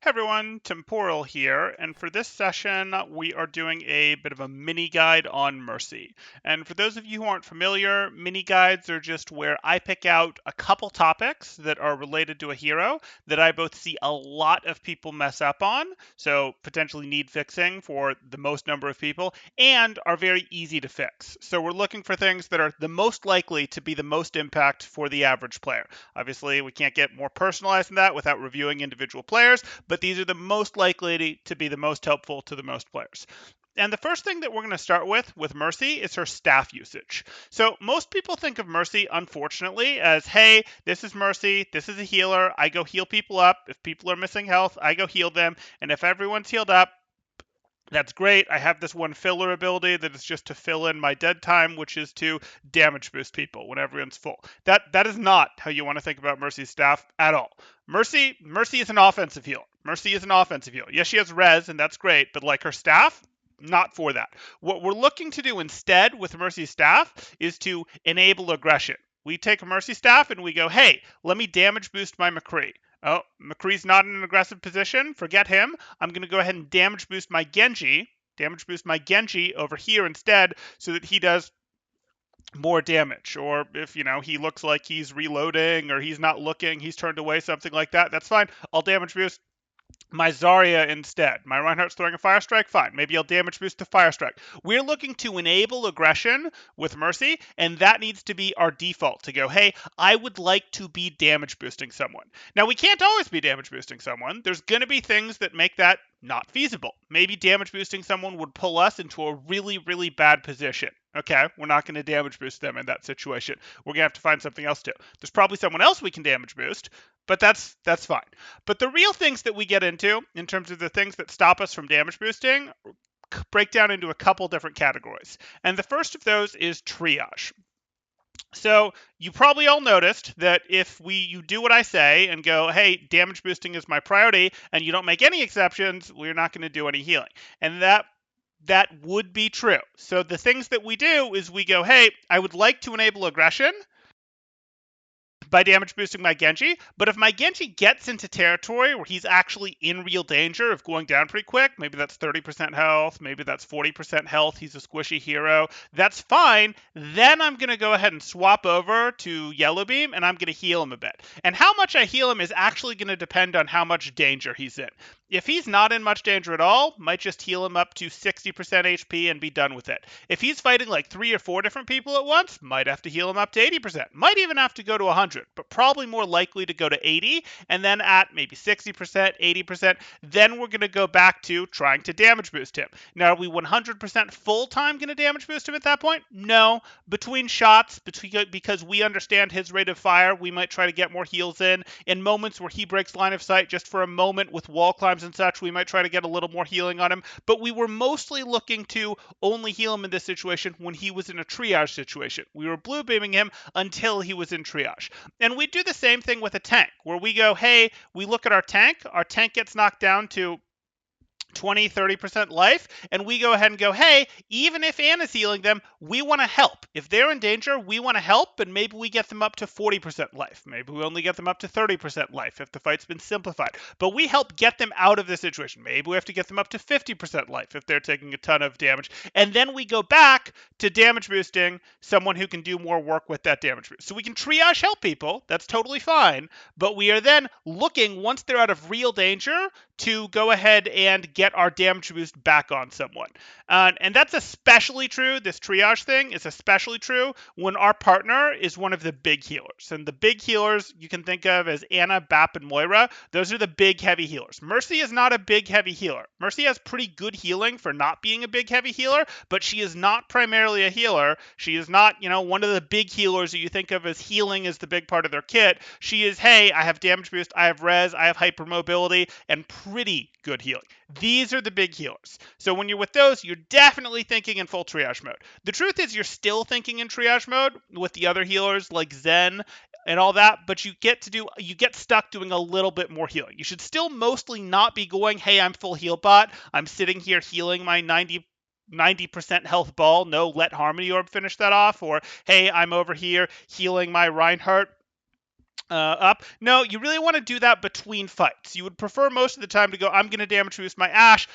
Hey everyone, Temporal here, and for this session, we are doing a bit of a mini guide on Mercy. And for those of you who aren't familiar, mini guides are just where I pick out a couple topics that are related to a hero that I both see a lot of people mess up on, so potentially need fixing for the most number of people, and are very easy to fix. So we're looking for things that are the most likely to be the most impact for the average player. Obviously, we can't get more personalized than that without reviewing individual players, but these are the most likely to be the most helpful to the most players. And the first thing that we're going to start with Mercy is her staff usage. So most people think of Mercy, unfortunately, as, hey, this is Mercy, this is a healer, I go heal people up. If people are missing health, I go heal them. And if everyone's healed up, that's great. I have this one filler ability that is just to fill in my dead time, which is to damage boost people when everyone's full. That is not how you want to think about Mercy's staff at all. Mercy is an offensive heal. Mercy is an offensive heal. Yes, she has res, and that's great, but like her staff, not for that. What we're looking to do instead with Mercy's staff is to enable aggression. We take a Mercy staff and we go, hey, let me damage boost my McCree. Oh, McCree's not in an aggressive position. Forget him. I'm going to go ahead and damage boost my Genji. Damage boost my Genji over here instead so that he does more damage. Or if, he looks like he's reloading or he's not looking, he's turned away, something like that, that's fine. I'll damage boost my Zarya instead. My Reinhardt's throwing a Fire Strike, fine. Maybe I'll damage boost to Fire Strike. We're looking to enable aggression with Mercy, and that needs to be our default to go, hey, I would like to be damage boosting someone. Now, we can't always be damage boosting someone. There's going to be things that make that not feasible. Maybe damage boosting someone would pull us into a really, really bad position. Okay, we're not going to damage boost them in that situation. We're going to have to find something else to. There's probably someone else we can damage boost, but that's fine. But the real things that we get into, in terms of the things that stop us from damage boosting, break down into a couple different categories. And the first of those is triage. So you probably all noticed that if you do what I say and go, hey, damage boosting is my priority, and you don't make any exceptions, we're not going to do any healing. And that would be true. So the things that we do is we go, hey, I would like to enable aggression by damage boosting my Genji, but if my Genji gets into territory where he's actually in real danger of going down pretty quick, maybe that's 30% health, maybe that's 40% health, he's a squishy hero, that's fine, then I'm going to go ahead and swap over to Yellow Beam, and I'm going to heal him a bit. And how much I heal him is actually going to depend on how much danger he's in. If he's not in much danger at all, might just heal him up to 60% HP and be done with it. If he's fighting like 3 or 4 different people at once, might have to heal him up to 80%. Might even have to go to 100, but probably more likely to go to 80, and then at maybe 60%, 80%, then we're going to go back to trying to damage boost him. Now, are we 100% full-time going to damage boost him at that point? No. Between shots, because we understand his rate of fire, we might try to get more heals in moments where he breaks line of sight just for a moment with wall climbs and such, we might try to get a little more healing on him, but we were mostly looking to only heal him in this situation when he was in a triage situation. We were blue beaming him until he was in triage. And we do the same thing with a tank, where we go, hey, we look at our tank gets knocked down to 20, 30% life, and we go ahead and go, hey, even if Anna's healing them, we want to help. If they're in danger, we want to help, and maybe we get them up to 40% life. Maybe we only get them up to 30% life if the fight's been simplified. But we help get them out of the situation. Maybe we have to get them up to 50% life if they're taking a ton of damage. And then we go back to damage boosting someone who can do more work with that damage boost. So we can triage help people. That's totally fine. But we are then looking, once they're out of real danger, to go ahead and get our damage boost back on someone. And that's especially true, this triage thing is especially true when our partner is one of the big healers. And the big healers you can think of as Anna, Bap, and Moira. Those are the big heavy healers. Mercy is not a big heavy healer. Mercy has pretty good healing for not being a big heavy healer, but she is not primarily a healer. She is not, one of the big healers that you think of as healing as the big part of their kit. She is, hey, I have damage boost, I have res, I have hypermobility, and pretty good healing. These are the big healers. So when you're with those, you're definitely thinking in full triage mode. The truth is you're still thinking in triage mode with the other healers like Zen and all that, but you get stuck doing a little bit more healing. You should still mostly not be going, hey, I'm full heal bot, I'm sitting here healing my 90% health ball, no, let Harmony Orb finish that off, or hey, I'm over here healing my Reinhardt Up. No, you really want to do that between fights. You would prefer most of the time to go, I'm going to damage boost my Ash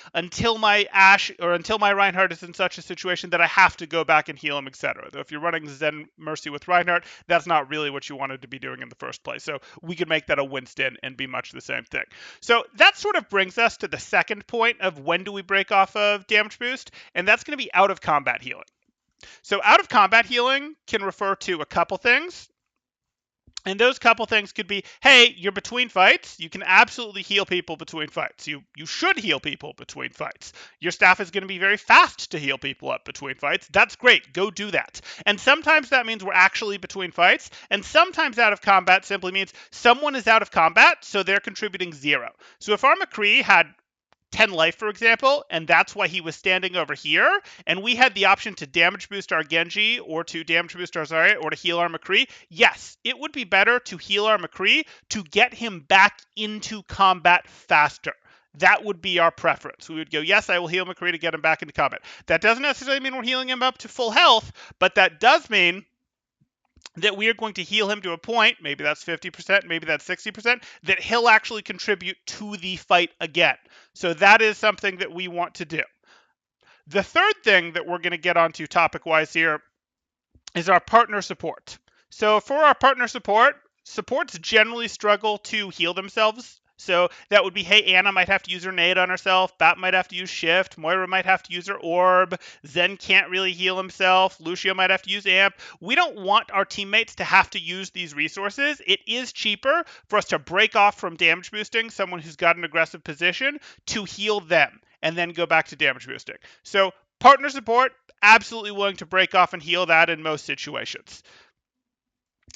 or until my Reinhardt is in such a situation that I have to go back and heal him, etc. Though if you're running Zen Mercy with Reinhardt, that's not really what you wanted to be doing in the first place. So we could make that a Winston and be much the same thing. So that sort of brings us to the second point of when do we break off of damage boost, and that's going to be out of combat healing. So out of combat healing can refer to a couple things. And those couple things could be, hey, you're between fights. You can absolutely heal people between fights. You should heal people between fights. Your staff is going to be very fast to heal people up between fights. That's great. Go do that. And sometimes that means we're actually between fights. And sometimes out of combat simply means someone is out of combat, so they're contributing 0. So if our McCree had 10 life, for example, and that's why he was standing over here, and we had the option to damage boost our Genji, or to damage boost our Zarya, or to heal our McCree, yes, it would be better to heal our McCree to get him back into combat faster. That would be our preference. We would go, yes, I will heal McCree to get him back into combat. That doesn't necessarily mean we're healing him up to full health, but that does mean that we are going to heal him to a point, maybe that's 50%, maybe that's 60%, that he'll actually contribute to the fight again. So that is something that we want to do. The third thing that we're going to get onto topic-wise here is our partner support. So for our partner support, supports generally struggle to heal themselves. So that would be, hey, Anna might have to use her nade on herself, Bat might have to use shift, Moira might have to use her orb, Zen can't really heal himself, Lucio might have to use amp. We don't want our teammates to have to use these resources. It is cheaper for us to break off from damage boosting someone who's got an aggressive position to heal them and then go back to damage boosting. So partner support, absolutely willing to break off and heal that in most situations.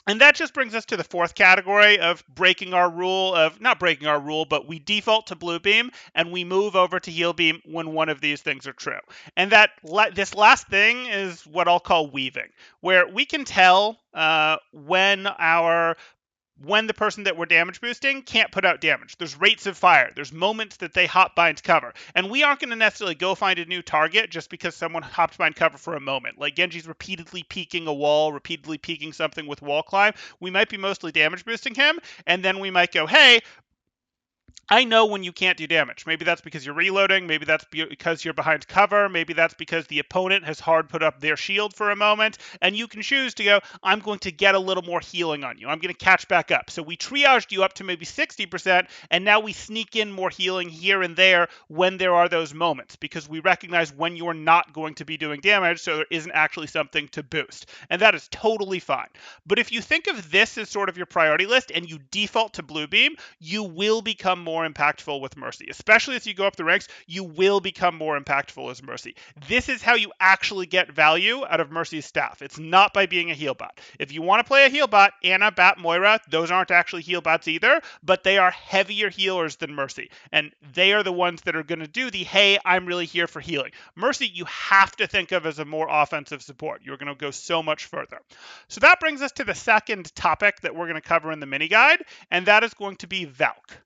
And that just brings us to the fourth category of breaking our rule of, not breaking our rule, but we default to blue beam and we move over to heal beam when one of these things are true. And this last thing is what I'll call weaving, where we can tell when the person that we're damage boosting can't put out damage. There's rates of fire. There's moments that they hop bind cover. And we aren't going to necessarily go find a new target just because someone hopped bind cover for a moment. Like Genji's repeatedly peeking a wall, repeatedly peeking something with wall climb. We might be mostly damage boosting him, and then we might go, hey, I know when you can't do damage. Maybe that's because you're reloading. Maybe that's because you're behind cover. Maybe that's because the opponent has hard put up their shield for a moment. And you can choose to go, I'm going to get a little more healing on you. I'm going to catch back up. So we triaged you up to maybe 60%, and now we sneak in more healing here and there when there are those moments, because we recognize when you're not going to be doing damage, so there isn't actually something to boost. And that is totally fine. But if you think of this as sort of your priority list and you default to blue beam, you will become more impactful with Mercy. Especially as you go up the ranks, you will become more impactful as Mercy. This is how you actually get value out of Mercy's staff. It's not by being a heal bot. If you want to play a heal bot, Anna, Bat, Moira, those aren't actually heal bots either, but they are heavier healers than Mercy. And they are the ones that are going to do the, hey, I'm really here for healing. Mercy, you have to think of as a more offensive support. You're going to go so much further. So that brings us to the second topic that we're going to cover in the mini guide, and that is going to be Valk.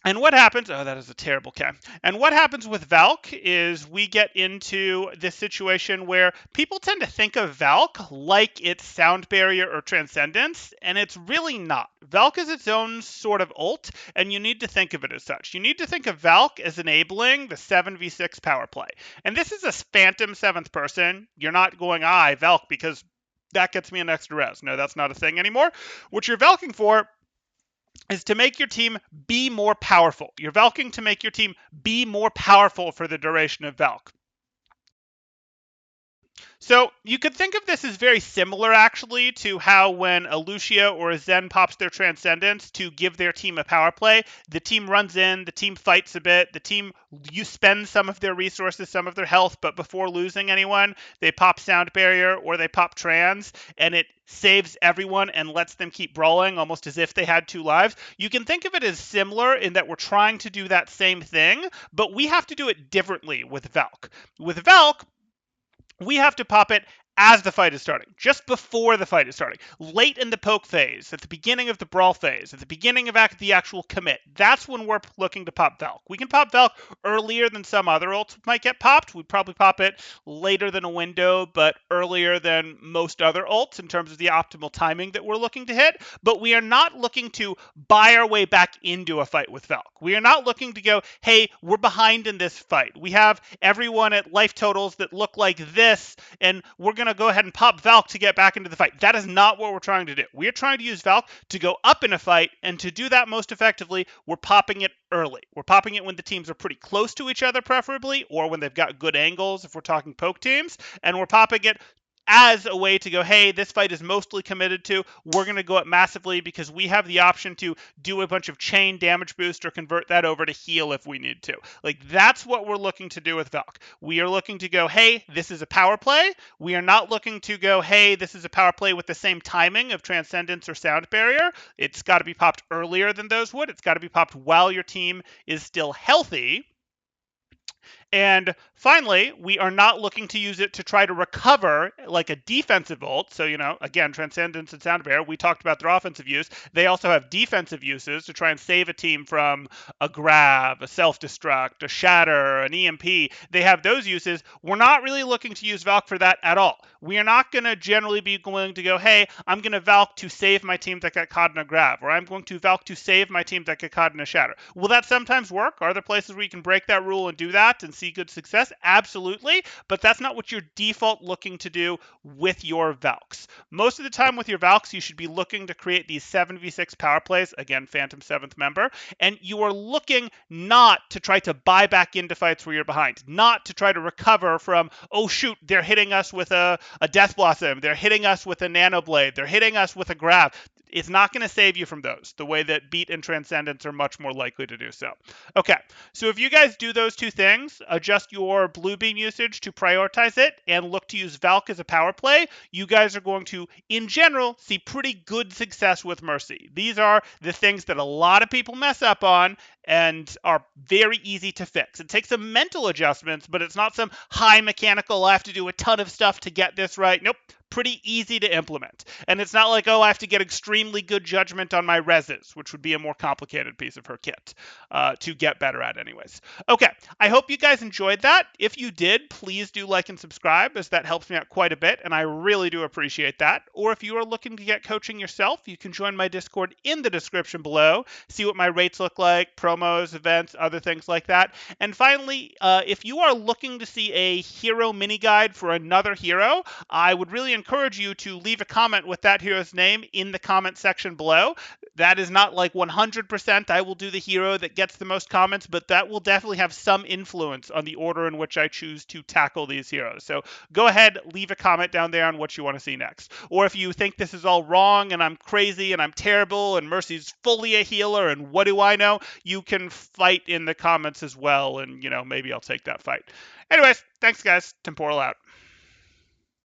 And what happens, oh, that is a terrible cam. And what happens with Valk is we get into this situation where people tend to think of Valk like it's Sound Barrier or Transcendence, and it's really not. Valk is its own sort of ult, and you need to think of it as such. You need to think of Valk as enabling the 7v6 power play. And this is a phantom 7th person. You're not going, I Valk, because that gets me an extra res. No, that's not a thing anymore. What you're Valking for is to make your team be more powerful. You're Valking to make your team be more powerful for the duration of Valk. So you could think of this as very similar, actually, to how when a Lucio or a Zen pops their Transcendence to give their team a power play, the team runs in, the team fights a bit, the team you spend some of their resources, some of their health, but before losing anyone, they pop Sound Barrier or they pop Trans, and it saves everyone and lets them keep brawling almost as if they had 2 lives. You can think of it as similar in that we're trying to do that same thing, but we have to do it differently with Valk. With Valk, we have to pop it as the fight is starting, just before the fight is starting, late in the poke phase, at the beginning of the brawl phase, at the beginning of the actual commit. That's when we're looking to pop Valk. We can pop Valk earlier than some other ults might get popped. We'd probably pop it later than a window, but earlier than most other ults in terms of the optimal timing that we're looking to hit. But we are not looking to buy our way back into a fight with Valk. We are not looking to go, hey, we're behind in this fight. We have everyone at life totals that look like this, and we're going to go ahead and pop Valk to get back into the fight. That is not what we're trying to do. We are trying to use Valk to go up in a fight, and to do that most effectively, we're popping it early. We're popping it when the teams are pretty close to each other, preferably, or when they've got good angles if we're talking poke teams, and we're popping it as a way to go, hey, this fight is mostly committed to. We're going to go up massively because we have the option to do a bunch of chain damage boost or convert that over to heal if we need to. Like, that's what we're looking to do with Valk. We are looking to go, hey, this is a power play. We are not looking to go, hey, this is a power play with the same timing of Transcendence or Sound Barrier. It's got to be popped earlier than those would. It's got to be popped while your team is still healthy. And finally, we are not looking to use it to try to recover like a defensive ult. So, again, Transcendence and Sound Barrier, we talked about their offensive use. They also have defensive uses to try and save a team from a grab, a self-destruct, a shatter, an EMP. They have those uses. We're not really looking to use Valk for that at all. We are not going to generally be going to go, hey, I'm going to Valk to save my team that got caught in a grab, or I'm going to Valk to save my team that got caught in a shatter. Will that sometimes work? Are there places where you can break that rule and do that and see good success? Absolutely, but that's not what you're default looking to do with your Valks. Most of the time with your Valks, you should be looking to create these 7v6 power plays, again, Phantom 7th member, and you are looking not to try to buy back into fights where you're behind, not to try to recover from, oh shoot, they're hitting us with a Death Blossom, they're hitting us with a Nano Blade, they're hitting us with a grab. It's not going to save you from those, the way that Beat and Transcendence are much more likely to do so. Okay, so if you guys do those two things, adjust your blue beam usage to prioritize it, and look to use Valk as a power play, you guys are going to, in general, see pretty good success with Mercy. These are the things that a lot of people mess up on and are very easy to fix. It takes some mental adjustments, but it's not some high mechanical, I have to do a ton of stuff to get this right. Nope. Pretty easy to implement. And it's not like, oh, I have to get extremely good judgment on my reses, which would be a more complicated piece of her kit to get better at anyways. Okay, I hope you guys enjoyed that. If you did, please do like and subscribe, as that helps me out quite a bit, and I really do appreciate that. Or if you are looking to get coaching yourself, you can join my Discord in the description below, see what my rates look like, promos, events, other things like that. And finally, if you are looking to see a hero mini guide for another hero, I would really encourage you to leave a comment with that hero's name in the comment section below. That is not like 100% I will do the hero that gets the most comments, but that will definitely have some influence on the order in which I choose to tackle these heroes. So go ahead, leave a comment down there on what you want to see next. Or if you think this is all wrong and I'm crazy and I'm terrible and Mercy's fully a healer and what do I know, you can fight in the comments as well, and maybe I'll take that fight. Anyways, thanks guys. Temporal out.